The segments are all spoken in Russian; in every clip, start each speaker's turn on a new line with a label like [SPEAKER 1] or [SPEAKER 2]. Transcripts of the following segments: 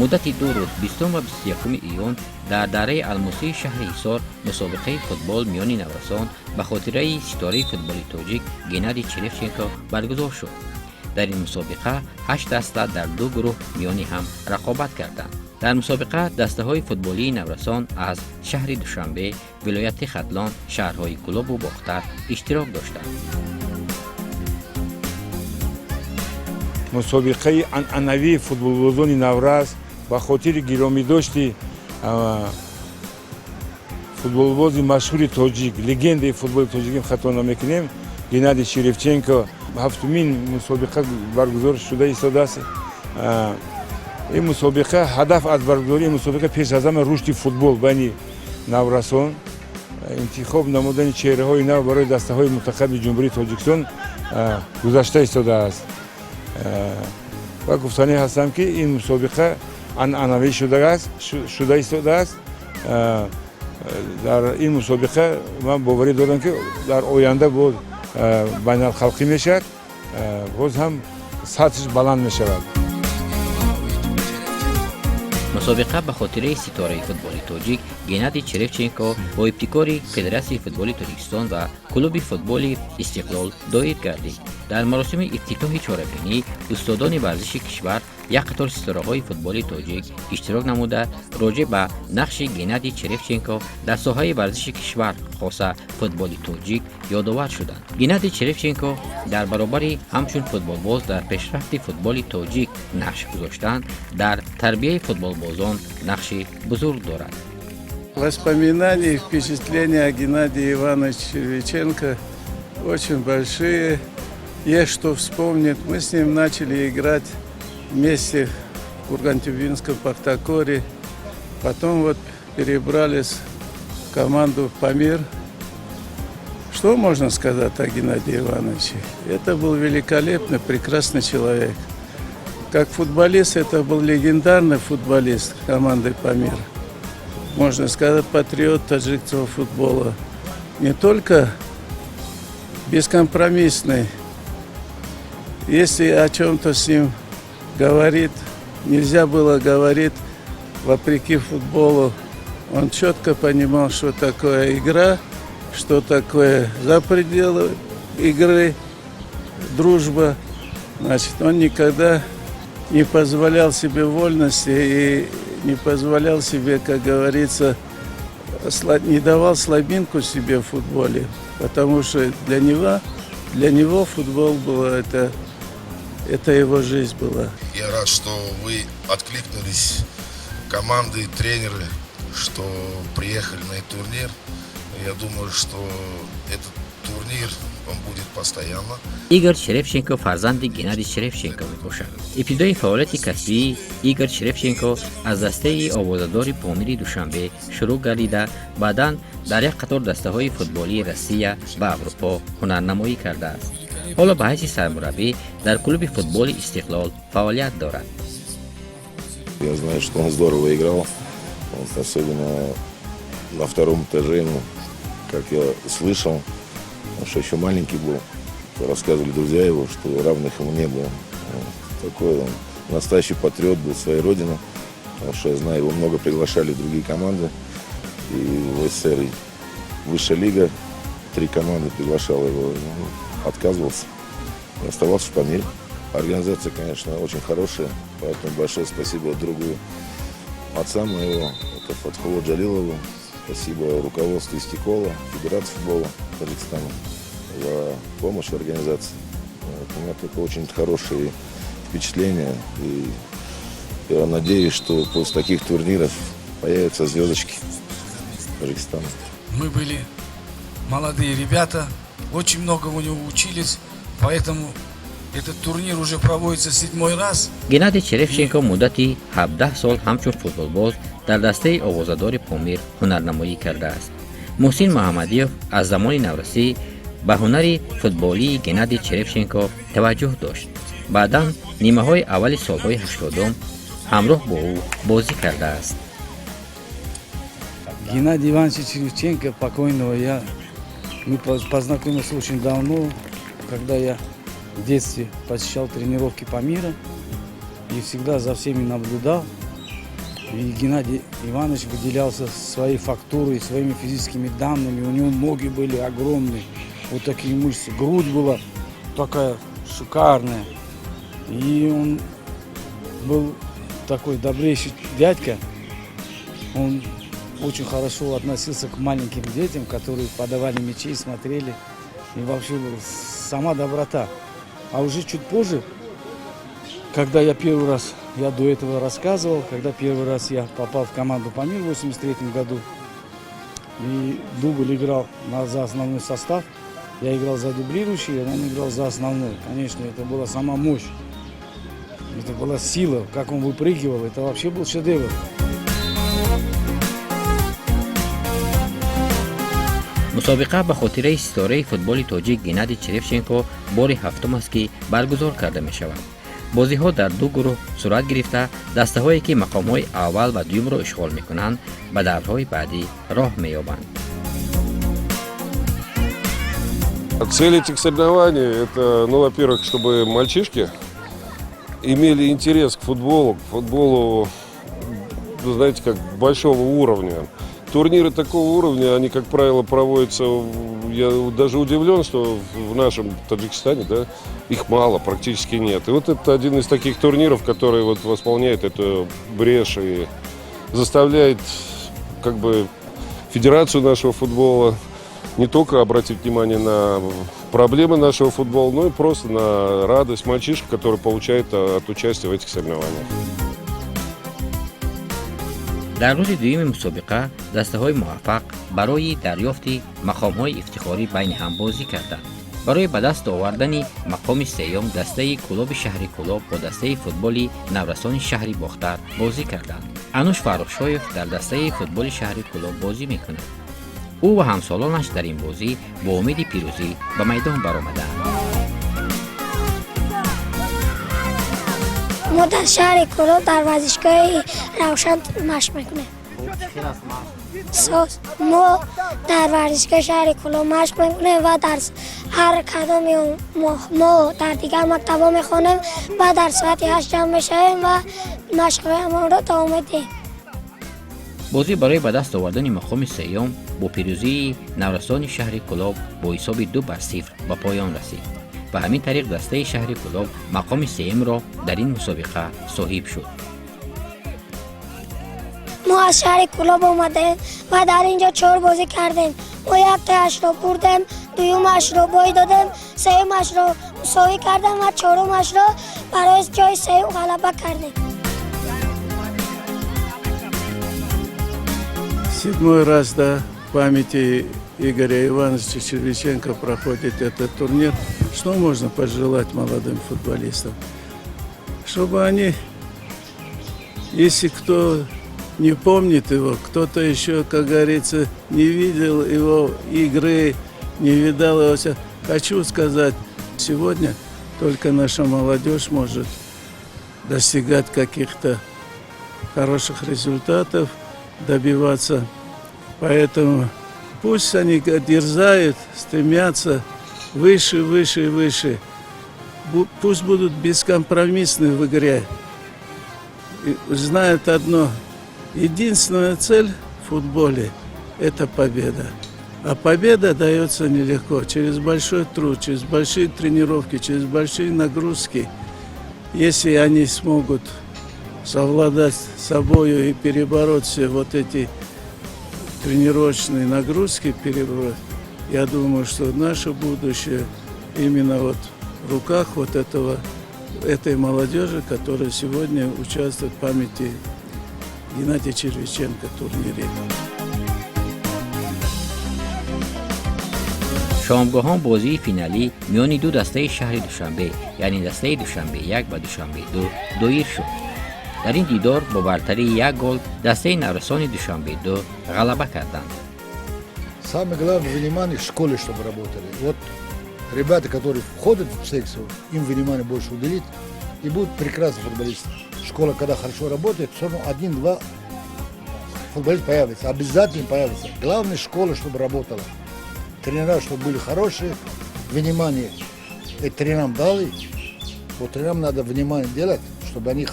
[SPEAKER 1] муддати 2 рӯз 20 ва 21 июн дар дараи Алмусии шаҳри Ҳисор мусобиқаи футбол миёни Наврасон ба хотираи ситораи футболи тоҷик Геннадий Черевченко баргузор шуд. дар ин мусобиқа 8 даста дар 2 гурӯҳ миёни ҳам рақобат карданд. дар мусобиқа дастаҳои футболии Наврасон аз шаҳри Душанбе, вилояти Хатлон, шаҳрҳои Кӯлобу Бохтар иштирок доштанд.
[SPEAKER 2] мусобиқаи анъанавии футболбозони Навраз ба хотири гиромидошти футболбози машҳури тоҷик, легендаи футболи тоҷикӣ хато намекунем, Геннадий Черевченко ҳафтумин мусобиқа баргузор шуда истодааст. ин мусобиқа ҳадаф аз баргузории мусобиқа пеш аз ҳама рушди футбол байни Наврасон, интихоб намудани чеҳраҳои нав барои дастаҳои мунтахаби ҷумҳурии Тоҷикистон гузашта истодааст. ва гуфтанӣ ҳастам ки ин мусобиқа анъанавӣ шуда истодааст. дар ин мусобиқа ман боварӣ дорам ки дар оянда боз байналхалқӣ мешавад, боз ҳам сатҳш баланд мешавад.
[SPEAKER 1] мусобиқа ба хотираи ситораи футболи тоҷик Геннадий Черевченко бо ибтикори Федератсияи футболи Тоҷикистон ва клуби футболи Истиқлол доир гардид. дар маросими ифтитоҳи чорабинӣ устодони варзиши кишвар як қатор ситораҳои футболи тоҷик иштирок намуда роҷеъ ба нақши Геннадий Черевченко дар соҳаи варзиши кишвар хоса футболи тоҷик ёдовар шуданд. Геннадий Черевченко дар баробари ҳамчун футболбоз дар пешрафти футболи тоҷик нақш гузоштан, дар тарбияи футболбозон нақши бузург дорад.
[SPEAKER 3] Воспоминания и впечатления о Геннадии Ивановиче Черевченко очень большие. Есть что вспомнить. Мы с ним начали играть вместе в Курган-Тюбинском Пахтакоре. Потом вот перебрались в команду «Памир». Что можно сказать о Геннадии Ивановиче? Это был великолепный, прекрасный человек. Как футболист, это был легендарный футболист команды «Памир». Можно сказать, патриот таджикского футбола. Не только бескомпромиссный. Если о чем-то с ним говорит, нельзя было говорить вопреки футболу. Он четко понимал, что такое игра, что такое за пределы игры, дружба. Значит, он никогда не позволял себе вольности и не позволял себе, как говорится, не давал слабинку себе в футболе, потому что для него футбол был это его жизнь была.
[SPEAKER 4] Я рад, что вы откликнулись, команды, тренеры, что приехали на этот турнир. Я думаю, что этот турнир он будет постоянно.
[SPEAKER 1] Игорь Черевченко фарзанди Геннадий Черевченко мебошад. ибтидои фаъолияти касбии Игорь Черевченко аз дастаи овозадори Помири Душанбе шурӯъ гардида, баъдан дар як қатор дастаҳои футболии Россия ва Аврупо ҳунарнамоӣ кардааст. ҳоло ба ҳайси сармураббӣ дар клуби футболи Истиқлол фаъолият дорад.
[SPEAKER 5] Я знаю, что он здорово играл, особенно на втором этаже, как я слышал, что еще маленький был, рассказывали друзья его, что равных ему не было. Такой он настоящий патриот был своей родины, потому что я знаю, его много приглашали в другие команды, и в СССР высшая лига, 3 команды приглашала его, отказывался, и оставался в Памире. Организация, конечно, очень хорошая, поэтому большое спасибо другу отца моего, это Фатхулло Джалилову, спасибо руководству Истиқлола, Федерации футбола Таджикистана за помощь в организации. У меня только очень хорошие впечатления, и я надеюсь, что после таких турниров появятся звездочки Таджикистана.
[SPEAKER 6] Мы были молодые ребята, очень много у него учились, поэтому этот турнир уже проводится 7-й раз.
[SPEAKER 1] Геннадий Черевченко муддати 17 сол ҳамчун футболбоз дар дастаи овозадори Помир ҳунарнамоӣ кардааст. Муҳсин Муҳаммадиев аз замони наврасӣ ба ҳунари футболии Геннадий Черевченко таваҷҷӯҳ дошт. баъдан нимаҳои аввали солҳои 80-ум ҳамроҳ бо ӯ бозӣ кардааст.
[SPEAKER 7] Геннадий Иванович Черевченко, покойного, мы познакомились очень давно, когда я в детстве посещал тренировки Памира и всегда за всеми наблюдал. И Геннадий Иванович выделялся своей фактурой, своими физическими данными. У него ноги были огромные, вот такие мышцы. Грудь была такая шикарная. И он был такой добрейший дядька. Он очень хорошо относился к маленьким детям, которые подавали мячи, смотрели. И вообще была сама доброта. А уже чуть позже, когда я первый раз, я до этого рассказывал, когда первый раз я попал в команду «Памир» в 1983 году, и Дубль играл за основной состав, я играл за дублирующий, а он играл за основной. Конечно, это была сама мощь, это была сила, как он выпрыгивал, это вообще был шедевр.
[SPEAKER 1] مسابقه به خاطر ستاره فوتبال تاجیک گنادی چرفچنکو بار هفتم است که برگزار کرده می شود. بازی ها در دو گروه صورت گرفته، دسته هایی که مقام های اول و دوم را اشغال می کنند به دورهای بعدی راه می یابند.
[SPEAKER 8] Цель этих соревнований – это, во-первых, чтобы мальчишки имели интерес к футболу, знаете, как большого уровня. Турниры такого уровня, они, как правило, проводятся, я даже удивлен, что в нашем Таджикистане, да, их мало, практически нет. И вот это один из таких турниров, который вот восполняет эту брешь и заставляет, как бы, федерацию нашего футбола не только обратить внимание на проблемы нашего футбола, но и просто на радость мальчишек, которые получают от участия в этих соревнованиях.
[SPEAKER 1] در روز دوم مسابقه دسته های موفق برای دریافت مقام های افتخاری بین هم بازی کردند. برای به دست آوردن مقام سوم دسته کلوب شهری کلوب با دسته فوتبال نورسان شهری باختر بازی کردند. انوش فرخشایف در دسته فوتبال شهری کلوب بازی میکند. او و همسالانش در این بازی با امید پیروزی به میدان برآمدند.
[SPEAKER 9] ما در شهر کلوب در ورزشگاه روشن مشق میکنیم. ما در ورزشگاه شهر کلوب مشق میکنیم و در هر کدام ما در دیگر مکتبا میخونیم و در ساعت 8 جمع میشیم و مشق‌هایمان را ادامه میدیم.
[SPEAKER 1] بازی برای به دست آوردن مقام سوم با پیروزی نورسان شهر کلوب با حساب 2-0 به پایان رسید. و همین طریق دسته شهر کلوب مقام سوم را در این مسابقه صاحب شد.
[SPEAKER 9] ما از شهر کلوب اومدیم و در اینجا 4 بازی کردیم. ما یک تاش رو بردیم، دومش رو بای دادیم، سومش رو مساوی کردیم و چهارمش رو برای جای سوم غلبه کردیم.
[SPEAKER 3] 7-й раз, да, в памяти Игоря Ивановича Червиченко проходит этот турнир. Что можно пожелать молодым футболистам? Чтобы они, если кто не помнит его, кто-то еще, как говорится, не видел его игры, не видал его. Хочу сказать, сегодня только наша молодежь может достигать каких-то хороших результатов, добиваться. Поэтому пусть они дерзают, стремятся выше, выше и выше. Пусть будут бескомпромиссны в игре. И знают одно. Единственная цель в футболе – это победа. А победа дается нелегко. Через большой труд, через большие тренировки, через большие нагрузки. Если они смогут совладать с собой и перебороть все вот эти тренировочные нагрузки, я думаю, что наше будущее именно вот в руках вот этой молодежи, которая сегодня участвует в памяти Геннадия Червиченко в турнире.
[SPEAKER 1] شامگاهان بازی فینالی میان دو دسته شهر دوشنبه یعنی دسته دوشنبه 1 و دوشنبه 2 دایر شد. در این دیدار با برتری 1 گل دسته نورسان دوشنبه 2 غلبه کردند.
[SPEAKER 10] Самое главное внимание школе, чтобы работали. Вот ребята, которые входят в секцию, им внимание больше уделить и будут прекрасные футболисты. Школа, когда хорошо работает, все равно 1-2 футболист появится, обязательно появится. Главное школа, чтобы работала. Тренера, чтобы были хорошие, внимание тренерам дали. Вот тренерам надо внимание делать, чтобы они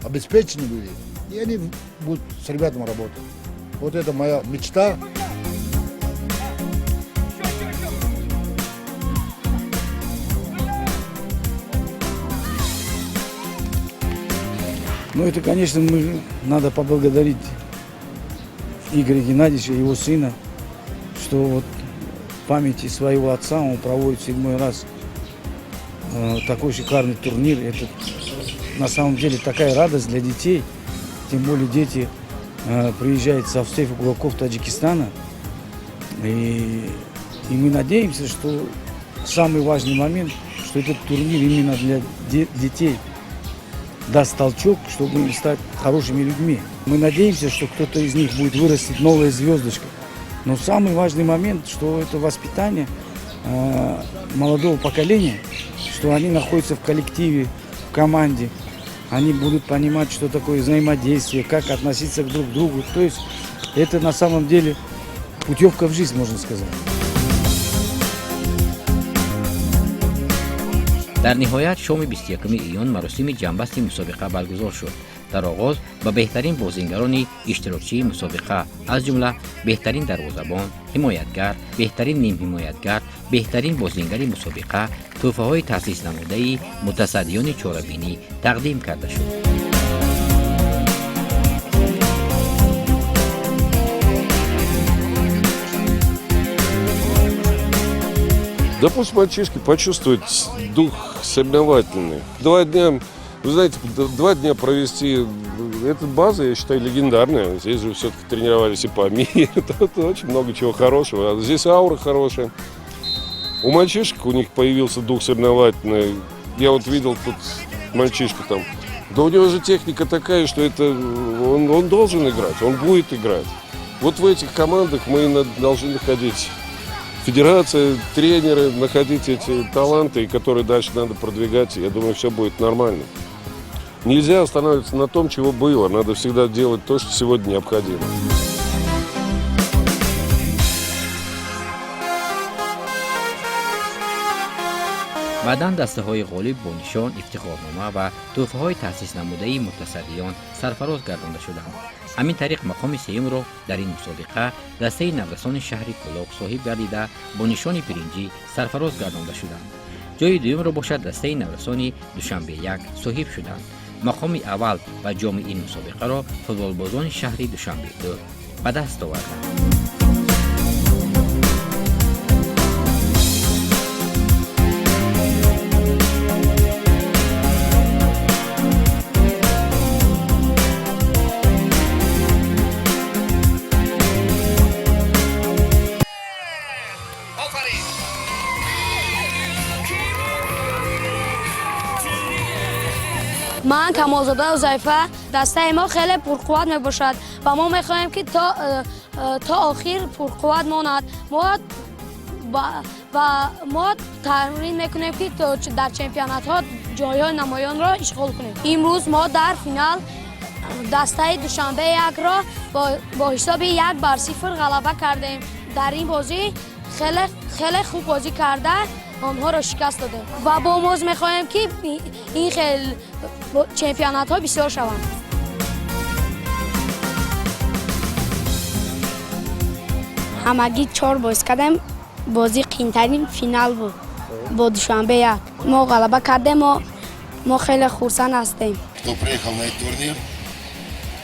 [SPEAKER 10] обеспечены были И они будут с ребятами работать. Вот это моя мечта.
[SPEAKER 7] Ну, это, конечно, надо поблагодарить Игоря Геннадьевича, его сына, что вот в памяти своего отца он проводит 7-й раз такой шикарный турнир. Это на самом деле такая радость для детей, тем более дети приезжают со всех уголков Таджикистана. И мы надеемся, что самый важный момент, что этот турнир именно для детей даст толчок, чтобы стать хорошими людьми. Мы надеемся, что кто-то из них будет вырастить новая звездочка. Но самый важный момент, что это воспитание молодого поколения, что они находятся в коллективе, в команде, они будут понимать, что такое взаимодействие, как относиться друг к другу. То есть это на самом деле путевка в жизнь, можно сказать.
[SPEAKER 1] در نهایت شام 21 ایون مراسم جنبستی مسابقه برگزار شد. در آغاز با بهترین بازیگران اشتراکچی مسابقه از جمله بهترین دروازه‌بان، حمایتگر، بهترین نیم حمایتگر، بهترین بازیگر مسابقه، تحفه‌های تأسیس نموده متصدیان چهاربینی تقدیم کرده شد.
[SPEAKER 8] Да пусть мальчишки почувствуют дух соревновательный. 2 дня, вы знаете, 2 дня провести, эта база, я считаю, легендарная. Здесь же все-таки тренировались и по миру, тут очень много чего хорошего. А здесь аура хорошая. У мальчишек, у них появился дух соревновательный. Я вот видел тут мальчишку там. Да у него же техника такая, что это он должен играть, он будет играть. Вот в этих командах мы должны находить федерация, тренеры, находить эти таланты, которые дальше надо продвигать. Я думаю, все будет нормально. Нельзя останавливаться на том, чего было. Надо всегда делать то, что сегодня необходимо.
[SPEAKER 1] بعداً دسته‌های غالب با نشان، افتخارنامه و تحفه‌های تأسیس نموده متصدیان سرفراز گردانده شدند. همین طریق مقام سوم را در این مسابقه دسته نورسان شهر کلاغ صاحب گردیده با نشان برنجی سرفراز گردانده شدند. جای دوم را باشد دسته نورسان دوشنبه 1 صاحب شدند. مقام اول و جام این مسابقه را فوتبالبازان شهر دوشنبه 2 به دست آوردند.
[SPEAKER 11] من کمالزاده حذیفه دسته ما خیلی پرقوت میباشد و ما میخواهیم که تا آخر پرقوت ماند. ما تمرین میکنیم که در چمپیونات ها جایهای نمایان را اشغال کنیم. امروز ما در فینال دسته دوشنبه 1 را با حساب 1-0 غلبه کردیم. در این بازی خیلی خوب بازی کرده آنها را شکست داده و با امید میخواهیم که این خیلی چمپیونات ها بسیار شوند. همگی 4 بازی کردیم. بازی قیمترین فینال بود با دوشنبه 1. ما غلبه کردیم و ما خیلی خرسند هستیم.
[SPEAKER 4] Кто приехал на этот турнир,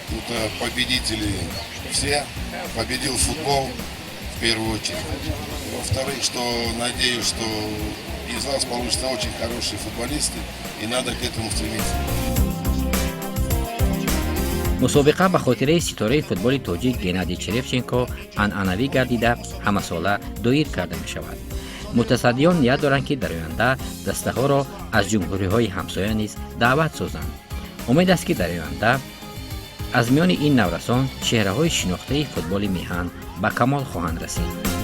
[SPEAKER 4] тут победители все, победил футбол в первую очередь. Во-вторых, что надеюсь, что из нас получатся очень хорошие футболисты, и надо к этому стремиться.
[SPEAKER 1] مسابقه به خاطره ستاره فوتبال تاجیک گنادی چرفچنکو عنعنوی گردیده همه ساله دایر کرده می شود. متصدیان نیت دارند که در آینده دسته ها را از جمهوری های همسایه نیز دعوت سازند. امید است که در آینده از میان این نورسان چهره های شناخته فوتبال میهن به کمال خواهند رسید.